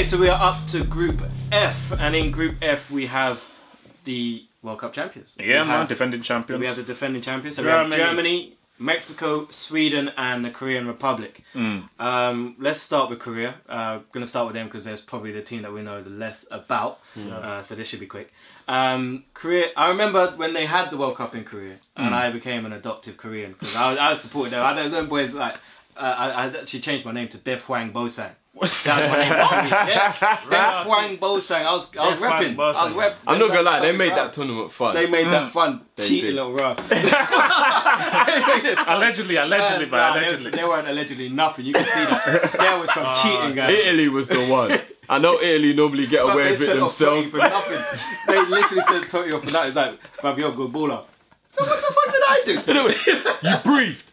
Okay, so we are up to Group F, and in Group F we have the World Cup champions. Yeah, man, defending champions. We have the defending champions. So we have Germany, Mexico, Sweden, and the Korean Republic. Let's start with Korea. Going to start with them because there's probably the team that we know the less about. So this should be quick. Korea. I remember when they had the World Cup in Korea, and I became an adoptive Korean because I was supporting them. I don't know, boys. Like I actually changed my name to Def Hwang Bosang. That's my name. Def Hwang Bosang. I was repping. I'm not gonna lie, they made that tournament fun. They made that fun. Cheating little rough. Allegedly, but allegedly. They weren't allegedly nothing. You can see that. There was some cheating going on. Italy was the one. I know Italy normally get away with it themselves. For nothing. They literally said Totti off for that. It's like, bruv, you're a good baller. So what the fuck did I do? You breathed.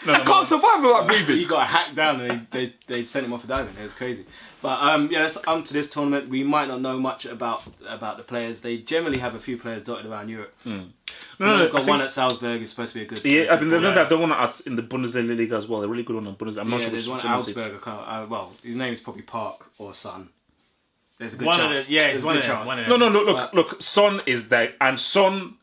I can't survive without breathing. He got hacked down and they sent him off for diving. It was crazy. But yeah, let's come to this tournament. We might not know much about the players. They generally have a few players dotted around Europe. We've got one at Salzburg. It's supposed to be a good. Yeah, I mean, they've done one in the Bundesliga as well. They're really good one on Bundesliga. I'm not sure. There's one at Augsburg. Well, his name is probably Park or Son. There's a good chance. It's one of them. No, look. Son is there, and Son.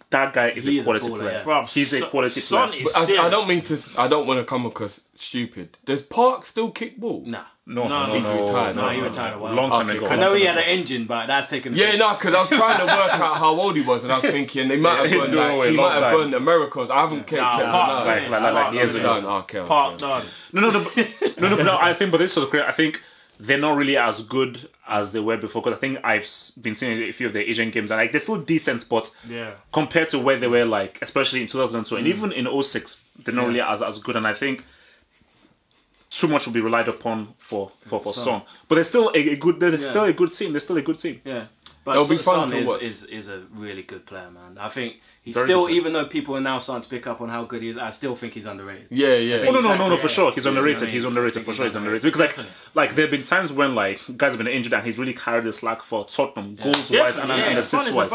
That guy is a quality player. Yeah. He's a quality player. I don't mean to. I don't want to come across stupid. Does Park still kick ball? Nah. No. He's retired. No, he retired a while. Long time ago. I know he had an engine, but that's taken. Yeah, no, because I was trying to work out how old he was, and I was thinking they might have gone he might have gone Americas. I haven't kept like years ago. Park done. No. I think, but this is I think they're not really as good as they were before. Because I think I've been seeing a few of the Asian games, and like they're still decent spots compared to where they were, like especially in 2002 and even in 06. They're not really as good, and I think too much will be relied upon for Son. But they're still a good. They're still a good team. They're still a good team. Yeah, but it'll be fun Son to watch. is a really good player, man. I think he's still, even though people are now starting to pick up on how good he is, I still think he's underrated. Yeah. Oh, no, for sure. He's underrated. He's underrated for sure. He's underrated because like there have been times when like guys have been injured and he's really carried the slack for Tottenham goals wise and assists wise.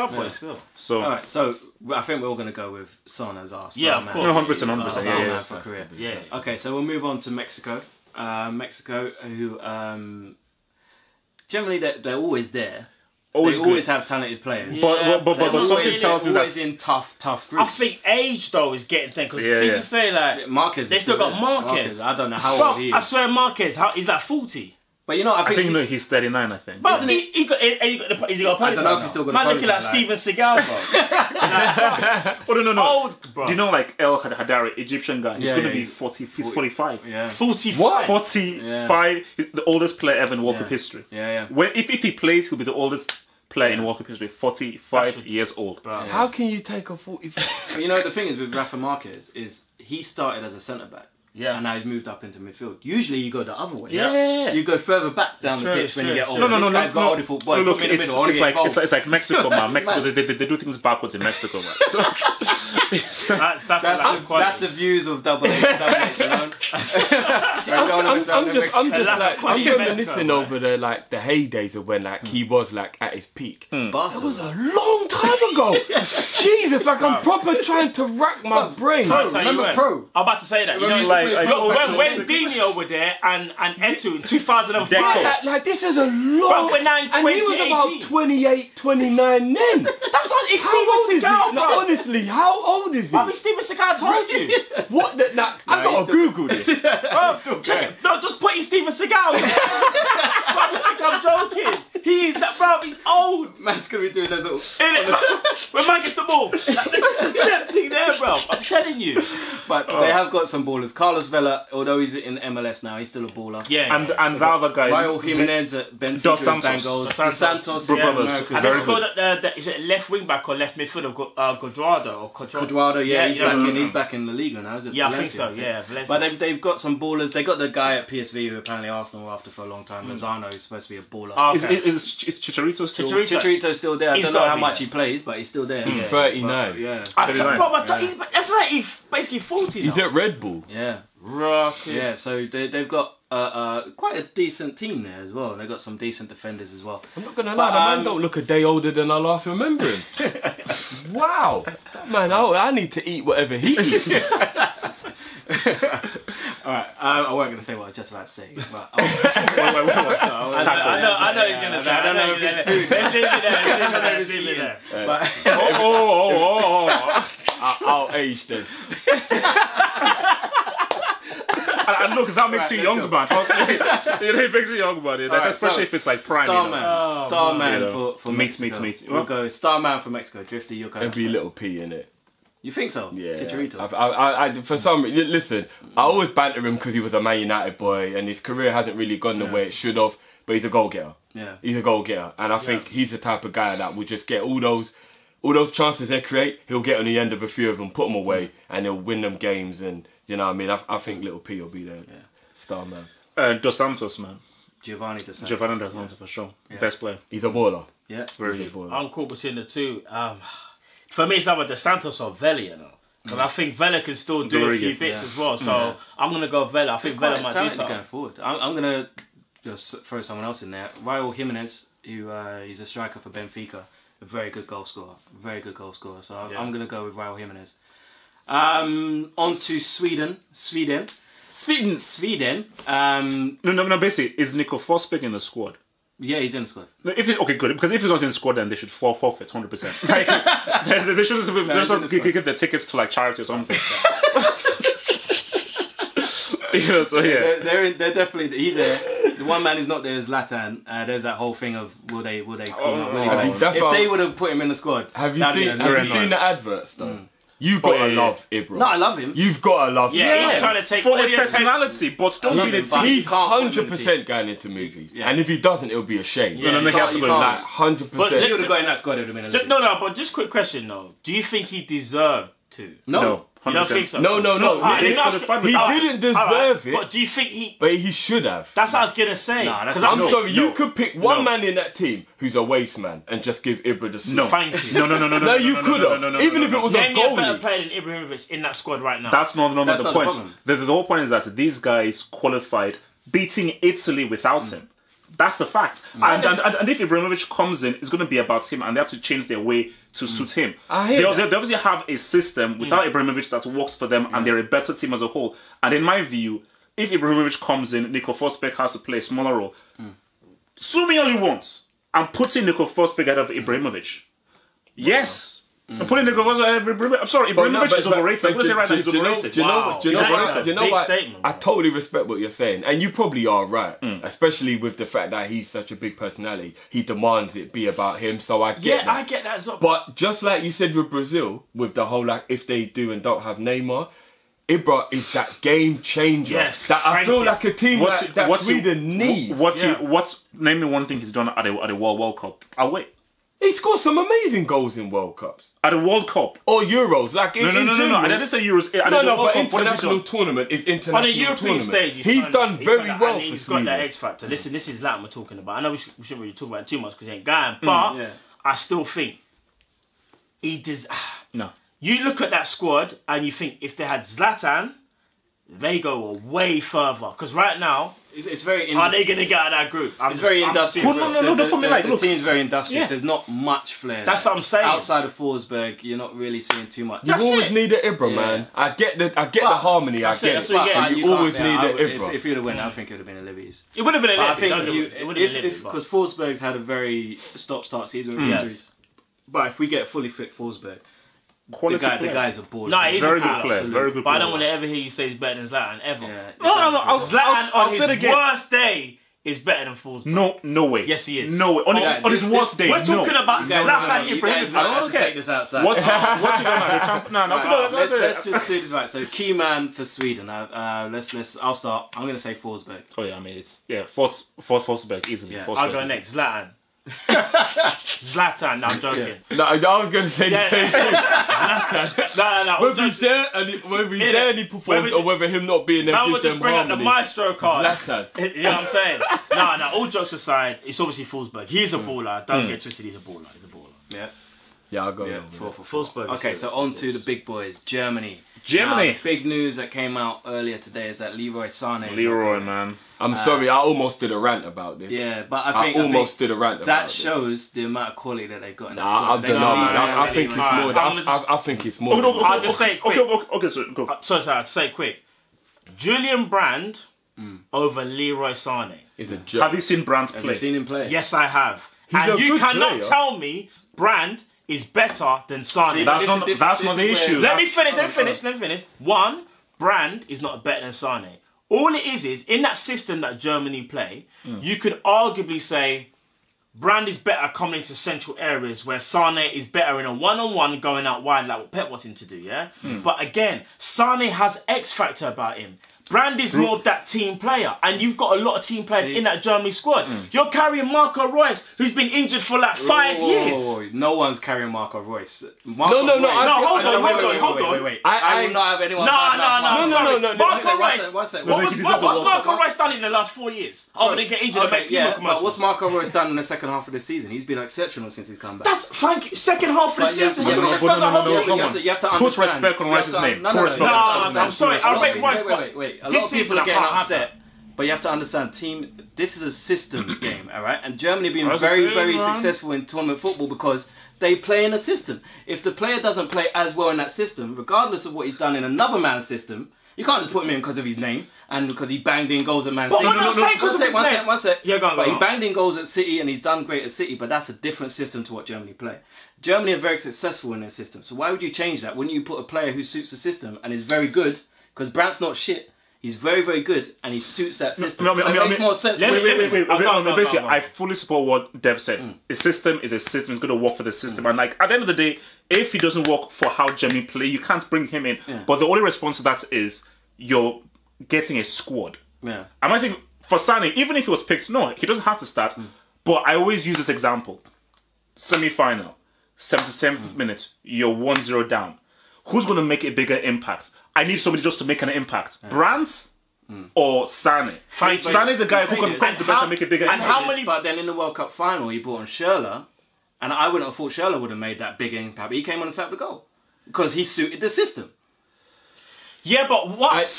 So all right, so I think we're all going to go with Son as our star man. 100%. For Korea. Yeah. Okay, so we'll move on to Mexico. Mexico, who generally they're always there. They always have talented players. But something tells me that always in tough groups. I think age though is getting thing because people say like Marquez. They still got Marquez. I don't know how old he is. I swear Marquez. He's like 40. But you know, I think he's 39. I think. But he got a Polish. I don't know if he's still got a Polish. Man looking like Steven Seagal, bro. No. Old, bro. Do you know like El Hadari, Egyptian guy? He's going to be 40. He's 45. Yeah. 45. What? 45. He's the oldest player ever in World Cup history. Yeah. If he plays, he'll be the oldest player in World Cup history. 45 years old. Bro. How can you take a 45? You know, the thing is with Rafa Marquez is he started as a centre back. Yeah, and now he's moved up into midfield. Usually you go the other way. Yeah. You go further back down the pitch when you get older. This guy's got all the football. Look, it's like Mexico, man. Mexico, they do things backwards in Mexico, man. So that's the views of double H. I'm reminiscing over the heydays of when like he was like at his peak. That was a long time ago. Jesus, like I'm proper trying to rack my brain. Remember Pro? I'm about to say that. You know, when Dino were there and Etu in 2005. Like this is a long. But now in 2018. And he was about 28, 29 then. That's not. It's Steven Seagal, bro. No, honestly, how old is he? I mean, Steven Seagal told you. What? I gotta Google this. Bro, check it. No, just put in Steven Seagal. Bro, you think I'm joking? He is that, bro. He's old. Man's gonna be doing those little. When man gets the ball, there's that thing there, bro. I'm telling you. But they have got some ballers. Carlos Vela, although he's in MLS now, he's still a baller. Yeah. And the other guy, Raul Jimenez at Benfica, Dos Santos. Dos Santos, brothers. And they scored at is it left wing back or left midfield of Guadrado? Cuadrado, he's back in the League now. Is it I think so. Yeah, Valencia. But they've got some ballers. They got the guy at PSV who apparently Arsenal were after for a long time. Lozano is supposed to be a baller. Is Chicharito still? Chicharito's still there. I don't know how much he plays, but he's still there. He's 39. Yeah. That's like he's basically 40 now. He's at Red Bull. Yeah. Rocket. Yeah, so they've got quite a decent team there as well. They've got some decent defenders as well. I'm not going to lie, the man don't look a day older than I last remember him. Wow. That man, I need to eat whatever he eats. All right, I wasn't going to say what I was just about to say, but I know you're going to say. I don't know if it's food. Let's leave it there. I'll age then. And look, that makes you younger, man. It makes you younger, man. Especially if it's like prime. Starman for Mexico. Meet. We'll go Starman for Mexico. Drifty, you'll go. There'll be Little P in it. You think so? Yeah. Chicharito. I for some listen, I always banter him because he was a Man United boy and his career hasn't really gone the way it should have. But he's a goal getter. Yeah. He's a goal getter, and I think he's the type of guy that will just get all those chances they create. He'll get on the end of a few of them, put them away, and he'll win them games. And you know what I mean? I think Little P will be there. Yeah. Star man. Dos Santos, man. Giovanni Dos Santos for sure. Yeah. Best player. He's a baller. Yeah. Very good baller. I'm caught between the two. For me, it's either Dos Santos or Vela, you know. Because I think Vela can still do a few bits as well. So I'm going to go Vela. I think Vela might do something. Going forward. I'm going to just throw someone else in there. Raul Jimenez, who he's a striker for Benfica. A very good goal scorer. So I'm going to go with Raul Jimenez. On to Sweden. No, basically, is Nico Forsberg in the squad? Yeah, he's in the squad. No, if okay, good. Because if he's not in the squad, then they should forfeit 100%. Like, they should just give their tickets to like charity or something. So yeah, they're definitely. He's there. The one man who's not there is Zlatan. There's that whole thing of will they call him up? If they would have put him in the squad, have you seen the adverts though? You've got to love Ibra. No, I love him. You've got to love him. Yeah, he's trying to take for a personality, but don't be the team. He's 100% going into movies. Yeah. And if he doesn't, it'll be a shame. Yeah, no, he has to go like 100%. But if he would have got in that squad, it would have been a little No, but just quick question though. Do you think he deserved to? No. You don't think so? No. He didn't deserve it. But do you think he... But he should have. That's what I was going to say. Because I'm sorry, you could pick one man in that team who's a waste man and just give Ibra the No. Thank you. No. No, you could have. Even if it was a goalie. Name a better player than Ibrahimovic in that squad right now. That's not the point. The whole point is that these guys qualified beating Italy without him. That's the fact. And if Ibrahimovic comes in, it's going to be about him, and they have to change their way to suit him. They obviously have a system without Ibrahimovic that works for them, and they're a better team as a whole. And in my view, if Ibrahimovic comes in, Nico Forsberg has to play a smaller role. Sue me all you want. I'm putting Nico Forsberg ahead of Ibrahimovic. Yes. I'm putting Nico Forsberg. I'm sorry, Ibrahimovic is overrated. I'm going to say right now he's overrated. Do you know what? Statement, I totally respect what you're saying, and you probably are right, especially with the fact that he's such a big personality. He demands it be about him, so I get that. I get that as well. But just like you said with Brazil, with the whole like if they do and don't have Neymar, Ibra is that game changer. Yes, that I feel like a team that Sweden needs. Name me one thing he's done at a World Cup. I'll wait. He scored some amazing goals in World Cups. At a World Cup? Or Euros. Like No. I didn't say Euros. But international tournament is international. On a European stage, he's done very well for He's Sweden. got that X factor. Listen, this is Latin we're talking about. I know we shouldn't really talk about it too much because he ain't going, but I still think he does. No. You look at that squad and you think if they had Zlatan, they go way further. Because right now, it's very. Are they going to get out of that group? It's very industrious. The team's very industrious. Yeah. There's not much flair. That's what I'm saying. Outside of Forsberg, you're not really seeing too much. You always need an Ibra, man. I get the harmony. I get it. You always need an Ibra. If you'd have won, I think it would have been a Libby's. It would have been a Libby. I think because Forsberg's had a very stop-start season with injuries. But if we get fully fit Forsberg, the guy's a baller. No, he's very a good player. Very good player. But I don't want to ever hear you say he's better than Zlatan ever. Yeah, no. Zlatan on his worst day is better than Forsberg. No way. Yes, he is. No way. On his worst day. We're talking about Zlatan Ibrahimovic. I don't take this outside. What's he done? Let's just do this right. So, key man for Sweden. I'll start. I'm going to say Forsberg. Oh yeah, I mean Forsberg easily. Yeah. I'll go next. Zlatan. Zlatan, no, I'm joking. No, I was going to say the same thing. Zlatan. No. Whether he's there and he performs, or whether him not being there. Now we'll just bring out the maestro card. Zlatan. You know what I'm saying? No. All jokes aside, it's obviously Forsberg. He's a baller. Don't get twisted. He's a baller. Yeah, I'll go. For Forsberg. Okay, so on to the big boys. Germany. Big news that came out earlier today is that Leroy Sané. Leroy, man. I'm sorry, I almost did a rant about this. Yeah, but I think did a rant about that shows the amount of quality that they've got in that squad. I don't know, man. I think it's more. I think it's more. I'll just say quick. Okay, so go. Sorry, I'll say quick. Julian Brand over Leroy Sané is a joke. Have you seen Brand play? Have you seen him play? Yes, I have. He's and a you good cannot player. tell me Brand is better than Sané. See, That's not the issue. Let me finish. One, Brand is not better than Sané. All it is in that system that Germany play, you could arguably say Brand is better coming into central areas where Sané is better in a one-on-one going out wide like what Pep wants him to do, yeah? But again, Sané has X factor about him. Brand is more of that team player, and you've got a lot of team players in that Germany squad. You're carrying Marco Reus, who's been injured for like 5 years. No one's carrying Marco Reus. No, hold on. Wait. I will not have anyone. No. Marco Reus. One second. What's Marco Reus done in the last 4 years? Other than get injured and make Puma commercials. But what's Marco Reus done in the second half of the season? He's been exceptional since he's come back. That's thank you. Second half of the season. You have to put respect on Reus's name. I'm sorry. I rate Reus. Wait. A lot of people are getting upset. But you have to understand, this is a system game, all right? And Germany have been very successful in tournament football because they play in a system. If the player doesn't play as well in that system, regardless of what he's done in another man's system, you can't just put him in because of his name and because he banged in goals at Man City. One sec. Yeah, go on. But he banged in goals at City and he's done great at City, but that's a different system to what Germany play. Germany are very successful in their system. So why would you change that? Wouldn't you put a player who suits the system and is very good? Because Brandt's not shit. He's very good, and he suits that system. It makes more sense. Wait. I fully support what Dev said. A system is a system. It's going to work for the system. And like at the end of the day, if he doesn't work for how Germany play, you can't bring him in. Yeah. But the only response to that is you're getting a squad. Yeah. And I think for Sané, even if he was picked, no, he doesn't have to start. But I always use this example. Semi-final, 77th minute, you're 1-0 down. Who's going to make a bigger impact? I need somebody just to make an impact. Brandt or Sané? Sané is a guy who can come to the bench and make a bigger impact. But then in the World Cup final, he brought on Schürrle, and I wouldn't have thought Schürrle would have made that big impact. But he came on and set up the goal because he suited the system. Yeah, but what?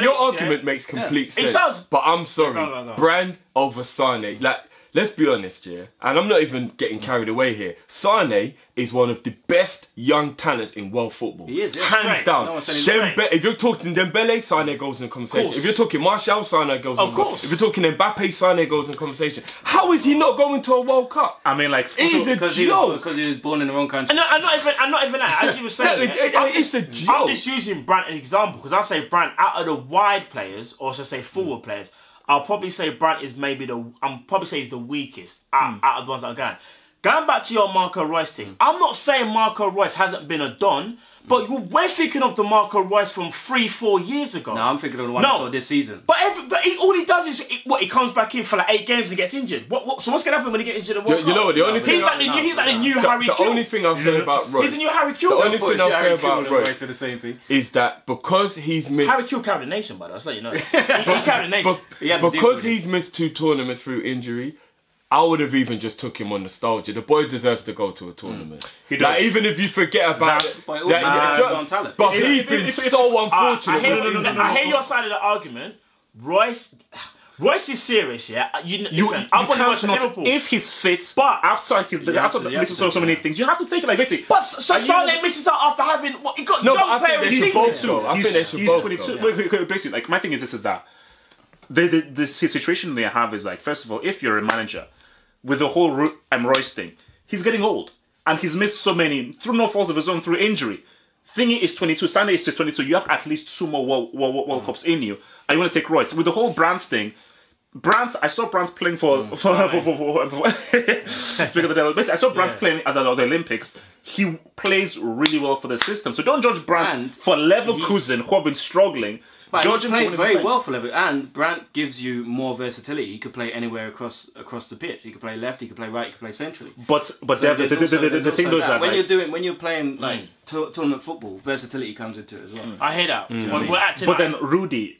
Your argument makes complete sense. It does. But I'm sorry. Go. Brand over Sané. Like, let's be honest, yeah? And I'm not even getting carried away here. Sané is one of the best young talents in world football. He is, yeah. Hands down. No If you're talking Dembele, Sané goes in the conversation. If you're talking Martial, Sané goes in the conversation. If you're talking Mbappe, Sané goes in the conversation. How is he not going to a World Cup? I mean, like... It's a joke. Because he was born in the wrong country. I'm not even that. As you were saying, it's a joke. I'm just using Brandt as an example because I say Brandt out of the wide players, or should I say forward players, I'll probably say Brandt is maybe he's the weakest out of the ones that are going. Going back to your Marco Reus thing, I'm not saying Marco Reus hasn't been a Don, but we're thinking of the Marco Reus from 3-4 years ago. No, I'm thinking of the one I saw this season. But all he does is he comes back in for like 8 games and gets injured. So what's going to happen when he gets injured at World Cup? You know what? The only thing he's like the new Harry Kewell. The only thing I'll say about Reus. He's the new Harry Kewell. The only thing I'll say about Reus the same thing. is that because he's missed... Harry Kewell carried the nation, by the way. I'll say you know. He carried the nation. Because he's missed 2 tournaments through injury, I would have even just took him on nostalgia. The boy deserves to go to a tournament. He does. Like, even if you forget about it. But he's been so unfortunate. I hear your side of the argument. Reus is serious, yeah. Listen, I'm going to watch Liverpool. If he's fit, but after missing so many things, you have to take it like this. But Sané misses out after having he got young players. He's 22. Basically, like my thing is this is that the situation they have is like, first of all, if you're a manager with the whole Reus thing, he's getting old and he's missed so many through no fault of his own, through injury. Thingy is 22, Sané is 22. You have at least 2 more World Cups in you. And you want to take Reus with the whole Brandt thing. I saw Brandt playing for speaking of the devil. I saw Brandt playing at the Olympics. He plays really well for the system. So don't judge Brandt for Leverkusen, who have been struggling. But he's played very well for Leverkusen, and Brandt gives you more versatility. He could play anywhere across the pitch. He could play left, he could play right, he could play centrally. But so the thing is that when you're playing like tournament football, versatility comes into it as well. I hear that. But then Rudy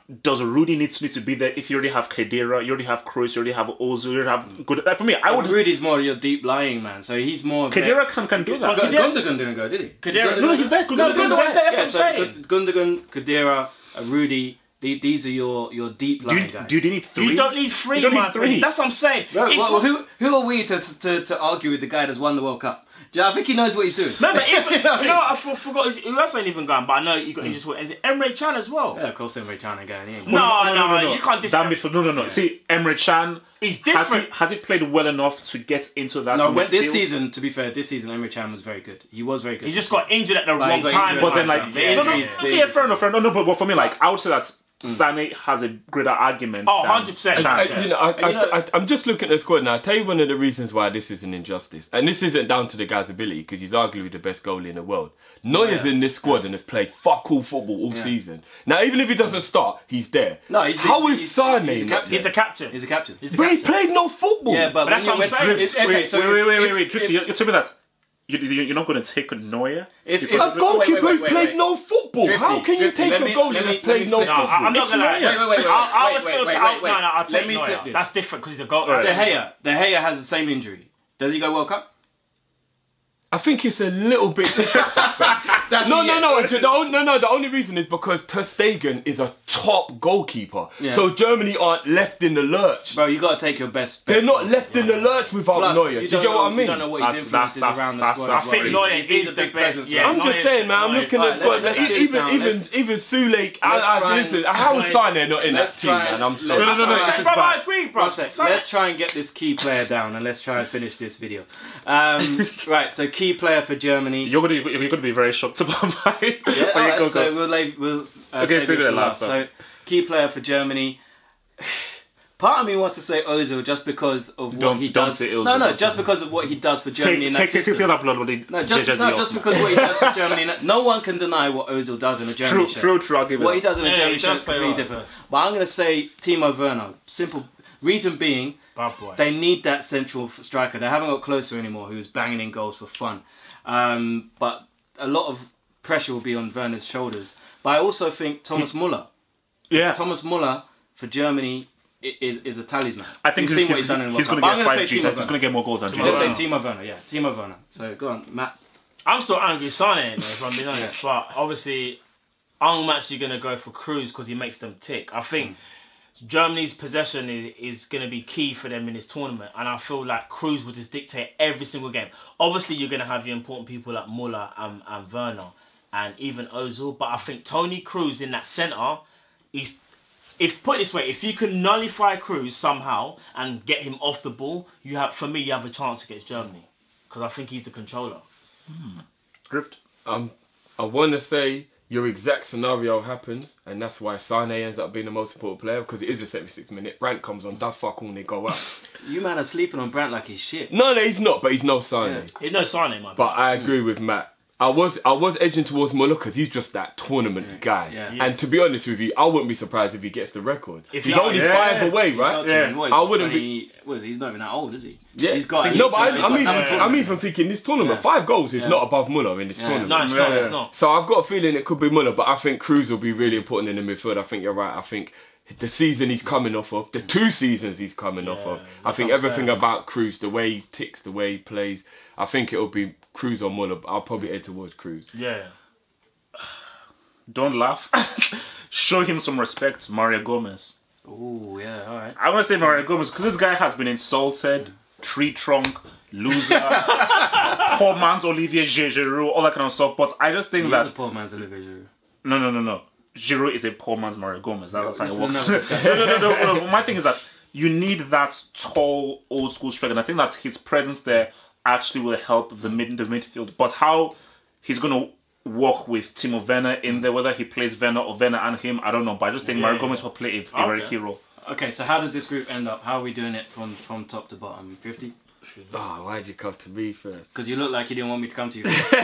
needs to be there. If you already have Khedira, you already have Kroos, you already have Ozil, you already have good. For me, Rudy's more your deep lying man, so he's more. Khedira can do that. Gundogan didn't go, did he? No, he's there. That's what I'm saying. Gundogan, Khedira, Rudy. These are your deep line guys. Do you need 3? You don't need 3, man. That's what I'm saying. Who are we to argue with the guy that's won the World Cup? I think he knows what he's doing. No, but even, you know what, I forgot who else ain't even gone, but I know you got injured. Is it Emre Can as well? Yeah, of course Emre Can ain't going. No, you can't discount. No. See, Emre Can. He's different. Has he played well enough to get into that? No, this season, to be fair, Emre Can was very good. He was very good. He just got injured at the wrong time. But then, like, fair enough. No, but for me, like, I would say that Sané has a greater argument. Oh, 100%. I'm just looking at the squad now. I'll tell you one of the reasons why this is an injustice. And this isn't down to the guy's ability, because he's arguably the best goalie in the world. Neuer's in this squad and has played fuck all football all season. Now, even if he doesn't start, he's there. No, How is Sané? He's the captain. He's a captain. But he's played no football. Yeah, but that's what I'm saying. Wait. Trixie, you tell me that. You're not going to take Neuer? If a goalkeeper who's played no football, how can you take a goalie that's played no football? I'm not going to lie. I was still I'll take me Neuer. That's different because he's a goalkeeper. De Gea has the same injury. Does he go World Cup? I think it's a little bit different. The only reason is because Ter Stegen is a top goalkeeper. Yeah. So Germany aren't left in the lurch. Bro, you got to take your best. They're not left in the lurch without Neuer. Do you get what I mean? You don't know what his influence is around the squad. I think Neuer is a big presence. I'm just saying, man. I'm looking at even Sule. Listen, how is Sané not in that team, man? I'm sorry. No. I agree, bro. Let's try and get this key player down, and let's try and finish this video. Right, so key player for Germany. You're gonna be very shocked about mine. Yeah, so we'll save it to last. So key player for Germany. Part of me wants to say Ozil just because of what he does. Just because of what he does for Germany. Just because what he does for Germany. No one can deny what Ozil does in a Germany show. True. I'll give it. What he does in a Germany show is completely different. But I'm going to say Timo Werner. Simple reason being, they need that central striker. They haven't got Closer anymore, who's banging in goals for fun. But a lot of pressure will be on Werner's shoulders. But I also think Thomas Muller. Yeah. Thomas Muller for Germany is a talisman. I think he's going to get 5 G's. He's going to get more goals than Jesus. Let's say Timo Werner. Yeah, Timo Werner. So go on, Matt. I'm still angry with Sané, if I'm being honest. But obviously, I'm actually going to go for Kroos because he makes them tick. I think Germany's possession is going to be key for them in this tournament, and I feel like Kroos will just dictate every single game. Obviously, you're going to have your important people like Muller and Werner and even Ozil, but I think Toni Kroos in that centre, put it this way, if you can nullify Kroos somehow and get him off the ball, you have a chance against Germany because I think he's the controller. Grift. I want to say your exact scenario happens, and that's why Sané ends up being the most important player, because it is a 76-minute. Brandt comes on, does fuck all, and they go out. You man are sleeping on Brandt like he's shit. No, he's not, but he's no Sané. Yeah. He's no Sané, man. But I agree with Matt. I was edging towards Muller because he's just that tournament guy. Yeah. And to be honest with you, I wouldn't be surprised if he gets the record. He's only 5 away, right? I wouldn't be. He's not even that old, is he? Yeah, he's got. No, but I'm even thinking this tournament, 5 goals is not above Muller in this tournament. No, it's not. So I've got a feeling it could be Muller, but I think Kroos will be really important in the midfield. I think you're right. I think the season he's coming off of, the 2 seasons he's coming off of, I think everything about Kroos, the way he ticks, the way he plays, I think it'll be Kroos or Muller. I'll probably head towards Kroos. Yeah. Don't laugh. Show him some respect, Mario Gomez. Oh, yeah, all right. I want to say Mario Gomez because this guy has been insulted, tree trunk, loser, poor man's Olivier Giroud, all that kind of stuff. But I just think that... He's a poor man's Olivier Giroud. No. Giroud is a poor man's Mario Gomez. That's how it works. No. My thing is that you need that tall, old school striker. And I think that his presence there actually will help the midfield. But how he's going to work with Timo Werner in there, whether he plays Werner or Werner and him, I don't know. But I just think Mario Gomez will play a very key role. Okay, so how does this group end up? How are we doing it from top to bottom? 50? Oh, why'd you come to me first? Because you look like you didn't want me to come to you first.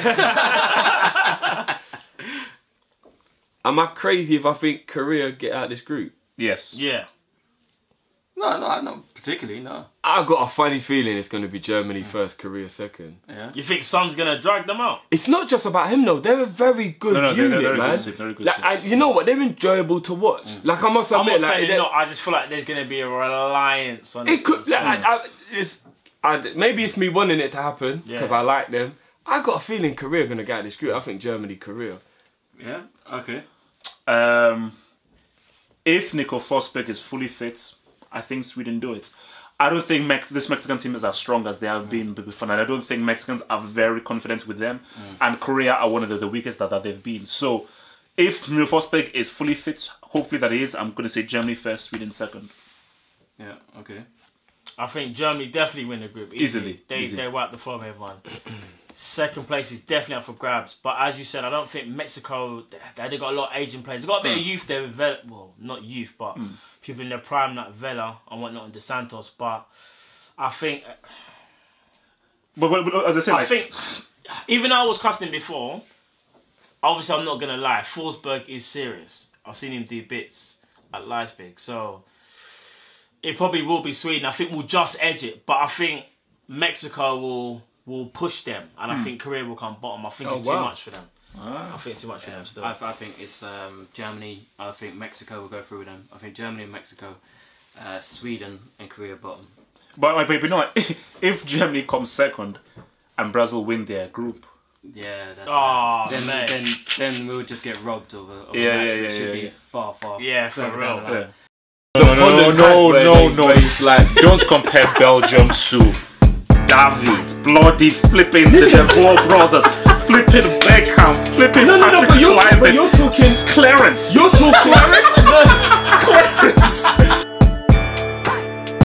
Am I crazy if I think Korea get out of this group? Yes. Yeah. No, not particularly, no. I've got a funny feeling it's going to be Germany first, Korea second. Yeah. You think Son's going to drag them out? It's not just about him, though. They're a very good unit, they're man. Very good like, you know what? They're enjoyable to watch. Like, I must admit... I'm not saying they're not. I just feel like there's going to be a reliance on it. Could, maybe it's me wanting it to happen, because I like them. I got a feeling Korea going to get out of this group. I think Germany, Korea. Yeah? Okay. If Nico Forsberg is fully fit, I think Sweden do it. I don't think this Mexican team is as strong as they have been before, and I don't think Mexicans are very confident with them. And Korea are one of the weakest that they've been. So, if Forsberg is fully fit, hopefully that he is, I'm going to say Germany first, Sweden second. Yeah, okay. I think Germany definitely win the group easily. They wipe the floor with everyone. Second place is definitely up for grabs. But as you said, I don't think Mexico, they've got a lot of Asian players. They've got a bit of youth there. Well, not youth, but people in their prime like Vela and whatnot and De Santos. But I think... But as I said... I think, even though I was cussing him before, obviously I'm not going to lie, Forsberg is serious. I've seen him do bits at Leipzig. So it probably will be Sweden. I think we'll just edge it. But I think Mexico will push them, and I think Korea will come bottom. I think it's too much for them. I think it's too much for them still. I think it's Germany. I think Mexico will go through with them. I think Germany and Mexico, Sweden and Korea bottom. But you know what? If Germany comes second and Brazil win their group, yeah, that's then we'll just get robbed of a match which should be far for real. No. It's like, don't compare Belgium to David, bloody flipping the Ball brothers, flipping Beckham, flipping Patrick Kluivert, but you're talking Clarence. You're talking